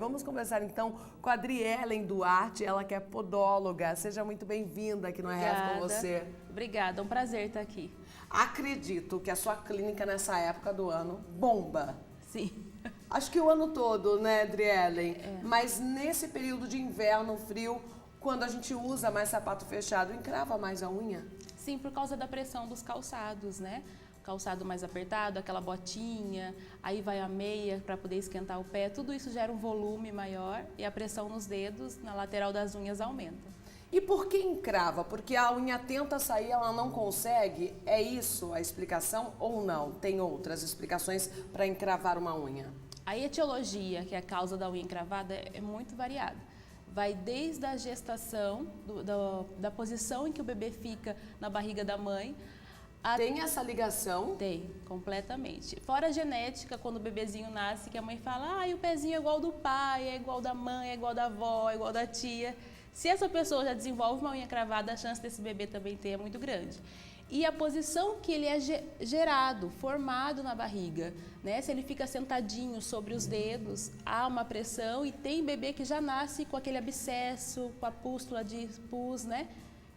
Vamos conversar então com a Adrielen Duarte, ela que é podóloga. Seja muito bem-vinda aqui no RF com você. Obrigada, é um prazer estar aqui. Acredito que a sua clínica nessa época do ano bomba. Sim. Acho que o ano todo, né, Adrielen? Mas nesse período de inverno frio, quando a gente usa mais sapato fechado, encrava mais a unha? Sim, por causa da pressão dos calçados, né? Calçado mais apertado, aquela botinha, aí vai a meia para poder esquentar o pé, tudo isso gera um volume maior e a pressão nos dedos, na lateral das unhas, aumenta. E por que encrava? Porque a unha tenta sair, ela não consegue? É isso a explicação ou não? Tem outras explicações para encravar uma unha? A etiologia, que é a causa da unha encravada, é muito variada. Vai desde a gestação, da posição em que o bebê fica na barriga da mãe. Tem essa ligação? Tem, completamente. Fora a genética, quando o bebezinho nasce, que a mãe fala, o pezinho é igual do pai, é igual da mãe, é igual da avó, é igual da tia. Se essa pessoa já desenvolve uma unha cravada, a chance desse bebê também ter é muito grande. E a posição que ele é gerado, formado na barriga, né? Se ele fica sentadinho sobre os dedos, há uma pressão e tem bebê que já nasce com aquele abscesso, com a pústula de pus, né?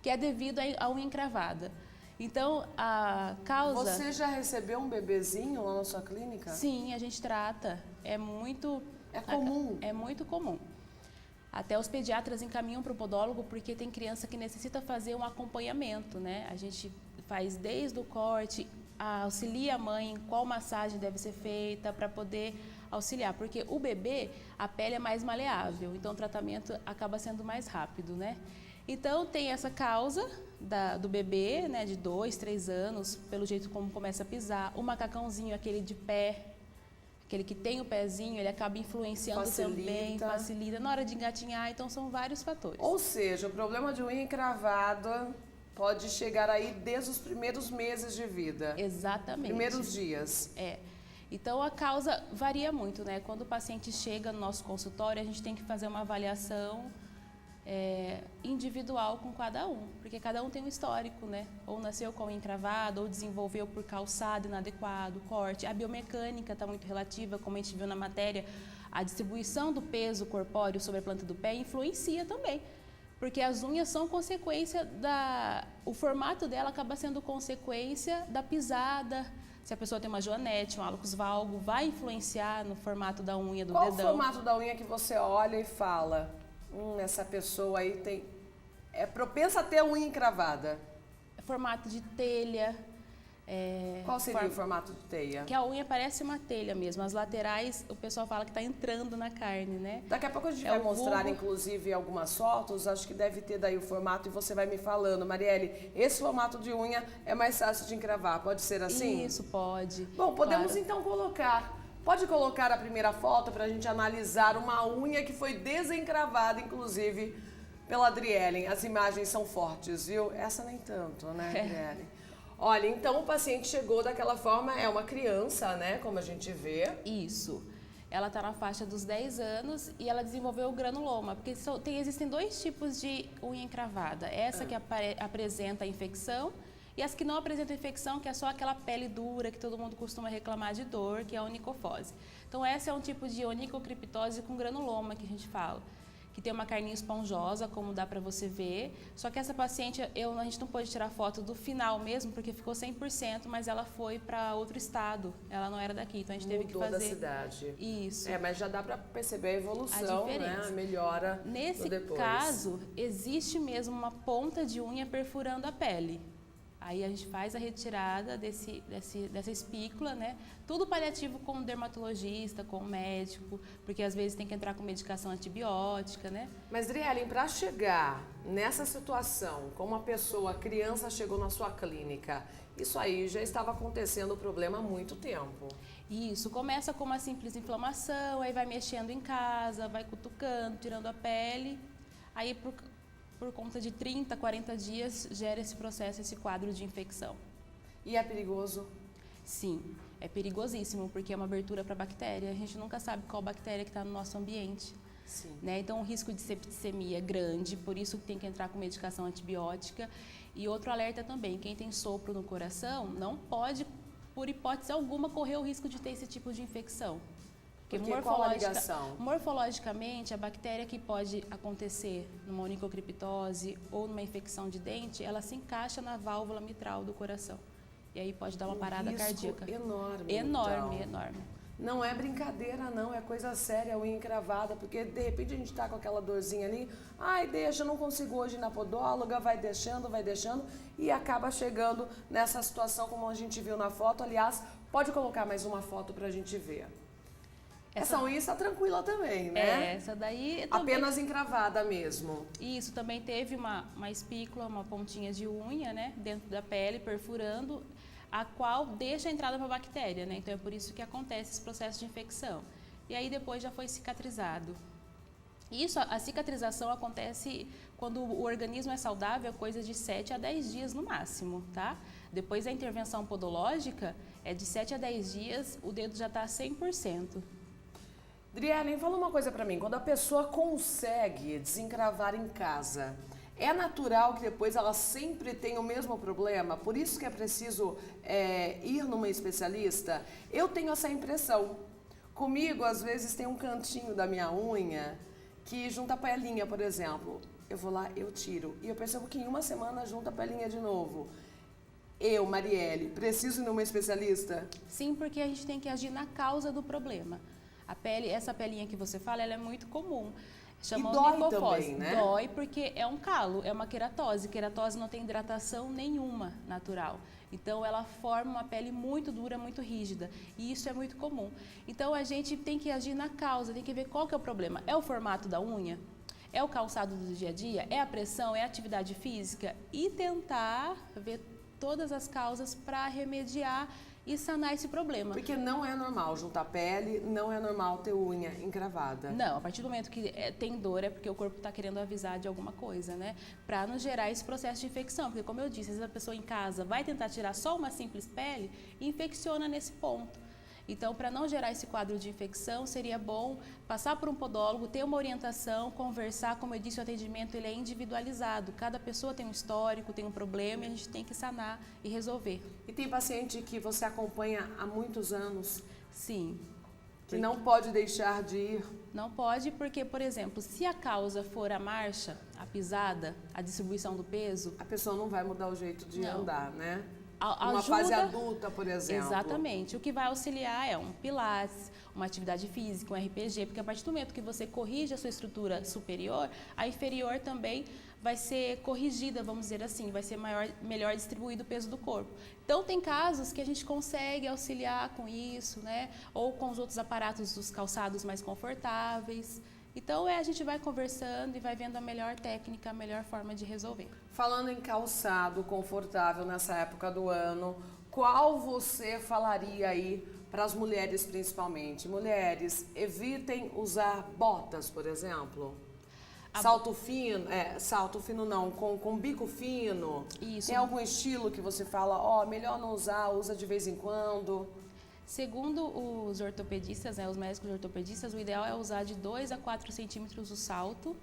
Que é devido à unha encravada. Então, a causa... Você já recebeu um bebezinho lá na sua clínica? Sim, a gente trata. É muito... É comum? É muito comum. Até os pediatras encaminham para o podólogo porque tem criança que necessita fazer um acompanhamento, né? A gente faz desde o corte, auxilia a mãe em qual massagem deve ser feita para poder auxiliar. Porque o bebê, a pele é mais maleável, então o tratamento acaba sendo mais rápido, né? Então, tem essa causa do bebê, né, de 2, 3 anos, pelo jeito como começa a pisar. O macacãozinho, aquele de pé, aquele que tem o pezinho, ele acaba influenciando também, facilita na hora de engatinhar. Então, são vários fatores. Ou seja, o problema de unha encravada pode chegar aí desde os primeiros meses de vida. Exatamente. Primeiros dias. Então, a causa varia muito, né? Quando o paciente chega no nosso consultório, a gente tem que fazer uma avaliação individual com cada um, porque cada um tem um histórico, né? Ou nasceu com unha encravada, ou desenvolveu por calçado inadequado, corte. A biomecânica está muito relativa, como a gente viu na matéria, a distribuição do peso corpóreo sobre a planta do pé influencia também, porque as unhas são consequência o formato dela acaba sendo consequência da pisada. Se a pessoa tem uma joanete, um hálux valgo, vai influenciar no formato da unha do dedão. Qual o formato da unha que você olha e fala, essa pessoa aí é propensa a ter a unha encravada? Formato de telha. Qual seria o formato de telha? Que a unha parece uma telha mesmo. As laterais, o pessoal fala que está entrando na carne, né? Daqui a pouco a gente vai mostrar, inclusive, algumas fotos. Acho que deve ter daí o formato e você vai me falando. Marielle, esse formato de unha é mais fácil de encravar, pode ser assim? Isso, pode. Bom, podemos então colocar. Pode colocar a primeira foto para a gente analisar uma unha que foi desencravada, inclusive, pela Adrielen. As imagens são fortes, viu? Essa nem tanto, né, Adrielen? Olha, então o paciente chegou daquela forma, é uma criança, né, como a gente vê. Isso. Ela está na faixa dos 10 anos e ela desenvolveu o granuloma, porque existem 2 tipos de unha encravada. Essa que apresenta a infecção e as que não apresentam infecção, que é só aquela pele dura que todo mundo costuma reclamar de dor, que é a onicofose. Então, essa é um tipo de onicocriptose com granuloma que a gente fala, que tem uma carninha esponjosa, como dá para você ver. Só que essa paciente, a gente não pôde tirar foto do final mesmo, porque ficou 100%, mas ela foi para outro estado. Ela não era daqui, então a gente teve que fazer... da cidade. Isso. Mas já dá para perceber a evolução, né? A melhora Nesse caso, existe mesmo uma ponta de unha perfurando a pele. Aí a gente faz a retirada dessa espícula, né? Tudo paliativo com o dermatologista, com o médico, porque às vezes tem que entrar com medicação antibiótica, né? Mas, Adrielen, para chegar nessa situação, como a criança chegou na sua clínica, isso aí já estava acontecendo o problema há muito tempo. Isso, começa com uma simples inflamação, aí vai mexendo em casa, vai cutucando, tirando a pele, aí por conta de 30, 40 dias, gera esse processo, esse quadro de infecção. E é perigoso? Sim, é perigosíssimo, porque é uma abertura para bactéria. A gente nunca sabe qual bactéria que está no nosso ambiente. Sim. Né? Então, o risco de septicemia é grande, por isso tem que entrar com medicação antibiótica. E outro alerta também, quem tem sopro no coração não pode, por hipótese alguma, correr o risco de ter esse tipo de infecção. Porque qual a ligação? Morfologicamente, a bactéria que pode acontecer numa onicocriptose ou numa infecção de dente, ela se encaixa na válvula mitral do coração. E aí pode dar uma parada cardíaca. Enorme. Enorme, então. enorme. Não é brincadeira, não, é coisa séria, a unha encravada, porque de repente a gente tá com aquela dorzinha ali, ai, deixa, não consigo hoje ir na podóloga, vai deixando, e acaba chegando nessa situação como a gente viu na foto. Aliás, pode colocar mais uma foto pra gente ver. Essa unha está tranquila também, né? Essa daí também... Apenas encravada mesmo. Isso, também teve uma espícula, uma pontinha de unha, né, dentro da pele, perfurando, a qual deixa a entrada para a bactéria, né? Então é por isso que acontece esse processo de infecção. E aí depois já foi cicatrizado. Isso, a cicatrização acontece quando o organismo é saudável, coisa de 7 a 10 dias no máximo, tá? Depois da intervenção podológica, é de 7 a 10 dias, o dedo já está 100%. Driellen, fala uma coisa pra mim, quando a pessoa consegue desencravar em casa, é natural que depois ela sempre tenha o mesmo problema? Por isso que é preciso ir numa especialista? Eu tenho essa impressão. Comigo, às vezes, tem um cantinho da minha unha que junta a pelinha, por exemplo. Eu vou lá, eu tiro. E eu percebo que em uma semana junta a pelinha de novo. Eu, Marielle, preciso ir numa especialista? Sim, porque a gente tem que agir na causa do problema. A pele, essa pelinha que você fala, ela é muito comum. E dói também, né? Dói porque é um calo, é uma queratose. Queratose não tem hidratação nenhuma natural. Então, ela forma uma pele muito dura, muito rígida. E isso é muito comum. Então, a gente tem que agir na causa, tem que ver qual que é o problema. É o formato da unha? É o calçado do dia a dia? É a pressão? É a atividade física? E tentar ver todas as causas para remediar e sanar esse problema. Porque não é normal juntar pele, não é normal ter unha encravada. Não, a partir do momento que tem dor é porque o corpo está querendo avisar de alguma coisa, né? Para não gerar esse processo de infecção. Porque, como eu disse, às vezes a pessoa em casa vai tentar tirar só uma simples pele e infecciona nesse ponto. Então, para não gerar esse quadro de infecção, seria bom passar por um podólogo, ter uma orientação, conversar. Como eu disse, o atendimento ele é individualizado. Cada pessoa tem um histórico, tem um problema e a gente tem que sanar e resolver. E tem paciente que você acompanha há muitos anos? Sim. Que não pode deixar de ir? Não pode porque, por exemplo, se a causa for a marcha, a pisada, a distribuição do peso... A pessoa não vai mudar o jeito de andar, né? Uma fase adulta, por exemplo. Exatamente. O que vai auxiliar é um pilates, uma atividade física, um RPG, porque a partir do momento que você corrige a sua estrutura superior, a inferior também vai ser corrigida, vamos dizer assim, vai ser melhor distribuído o peso do corpo. Então, tem casos que a gente consegue auxiliar com isso, né? Ou com os outros aparatos dos calçados mais confortáveis. Então, a gente vai conversando e vai vendo a melhor técnica, a melhor forma de resolver. Falando em calçado confortável nessa época do ano, qual você falaria aí para as mulheres principalmente? Mulheres, evitem usar botas, por exemplo. Salto fino não, com bico fino. Isso. Tem algum estilo que você fala, melhor não usar, usa de vez em quando? Segundo os ortopedistas, né, os médicos ortopedistas, o ideal é usar de 2 a 4 centímetros o salto,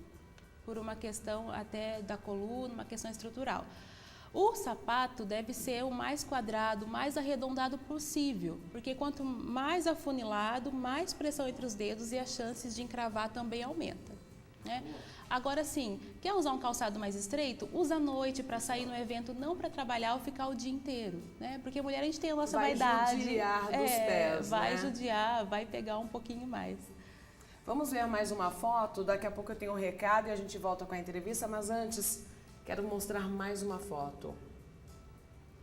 por uma questão até da coluna, uma questão estrutural. O sapato deve ser o mais quadrado, mais arredondado possível, porque quanto mais afunilado, mais pressão entre os dedos e as chances de encravar também aumenta, né? Agora sim, quer usar um calçado mais estreito? Usa à noite para sair no evento, não para trabalhar ou ficar o dia inteiro, né? Porque mulher a gente tem a nossa vaidade. Vai judiar dos pés, vai judiar, vai pegar um pouquinho mais. Vamos ver mais uma foto, daqui a pouco eu tenho um recado e a gente volta com a entrevista, mas antes quero mostrar mais uma foto.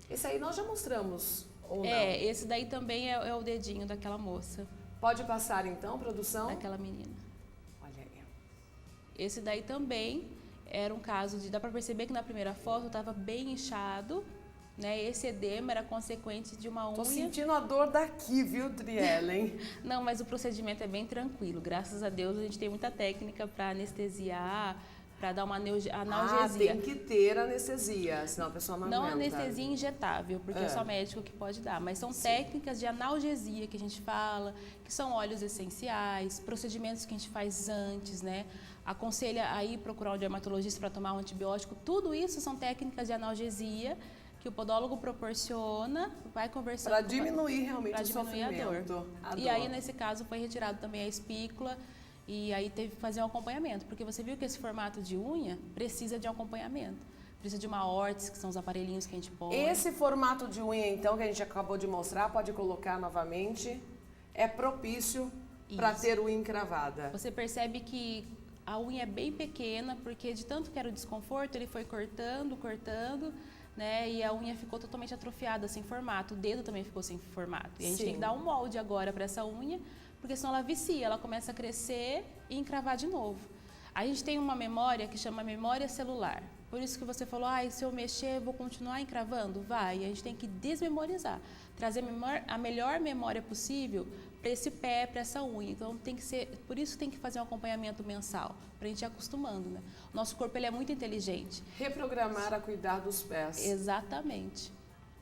Esse aí nós já mostramos, ou não? Esse daí também é o dedinho daquela moça. Pode passar então, produção? Daquela menina. Olha aí. Esse daí também era um caso de... Dá para perceber que na primeira foto estava bem inchado, né? Esse edema era consequente de uma unha... Tô sentindo a dor daqui, viu, Driellen? Não, mas o procedimento é bem tranquilo. Graças a Deus a gente tem muita técnica para anestesiar, para dar uma analgesia. Tem que ter anestesia, senão a pessoa não aguenta. Não anestesia injetável, porque é só médico que pode dar, mas são técnicas de analgesia que a gente fala, que são óleos essenciais, procedimentos que a gente faz antes, né? Aconselha aí procurar um dermatologista para tomar um antibiótico. Tudo isso são técnicas de analgesia que o podólogo proporciona, vai conversando para diminuir realmente pra o diminuir sofrimento. a dor. E aí, nesse caso, foi retirado também a espícula e aí teve que fazer um acompanhamento, porque você viu que esse formato de unha precisa de um acompanhamento. Precisa de uma órtese, que são os aparelhinhos que a gente põe. Esse formato de unha, então, que a gente acabou de mostrar, pode colocar novamente, é propício para ter unha encravada. Você percebe que a unha é bem pequena, porque de tanto que era o desconforto, ele foi cortando, né? E a unha ficou totalmente atrofiada, sem formato. O dedo também ficou sem formato. E a gente tem que dar um molde agora para essa unha, porque senão ela vicia, ela começa a crescer e encravar de novo. A gente tem uma memória que chama memória celular. Por isso que você falou, se eu mexer, eu vou continuar encravando? Vai, a gente tem que desmemorizar, trazer a melhor memória possível para esse pé, para essa unha. Então, tem que ser, por isso tem que fazer um acompanhamento mensal, para a gente ir acostumando, né? O nosso corpo, ele é muito inteligente. Reprogramar a cuidar dos pés. Exatamente.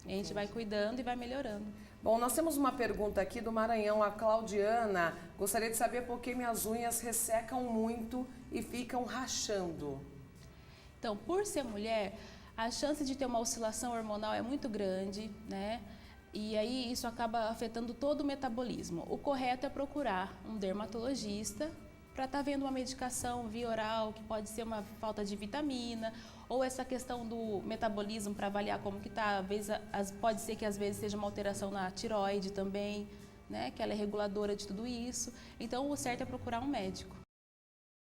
A gente vai cuidando e vai melhorando. Bom, nós temos uma pergunta aqui do Maranhão, a Claudiana. Gostaria de saber por que minhas unhas ressecam muito e ficam rachando. Então, por ser mulher, a chance de ter uma oscilação hormonal é muito grande, né? E aí isso acaba afetando todo o metabolismo. O correto é procurar um dermatologista para estar vendo uma medicação via oral, que pode ser uma falta de vitamina, ou essa questão do metabolismo para avaliar como que está. Às vezes, pode ser que às vezes seja uma alteração na tireoide também, né? Que ela é reguladora de tudo isso. Então, o certo é procurar um médico.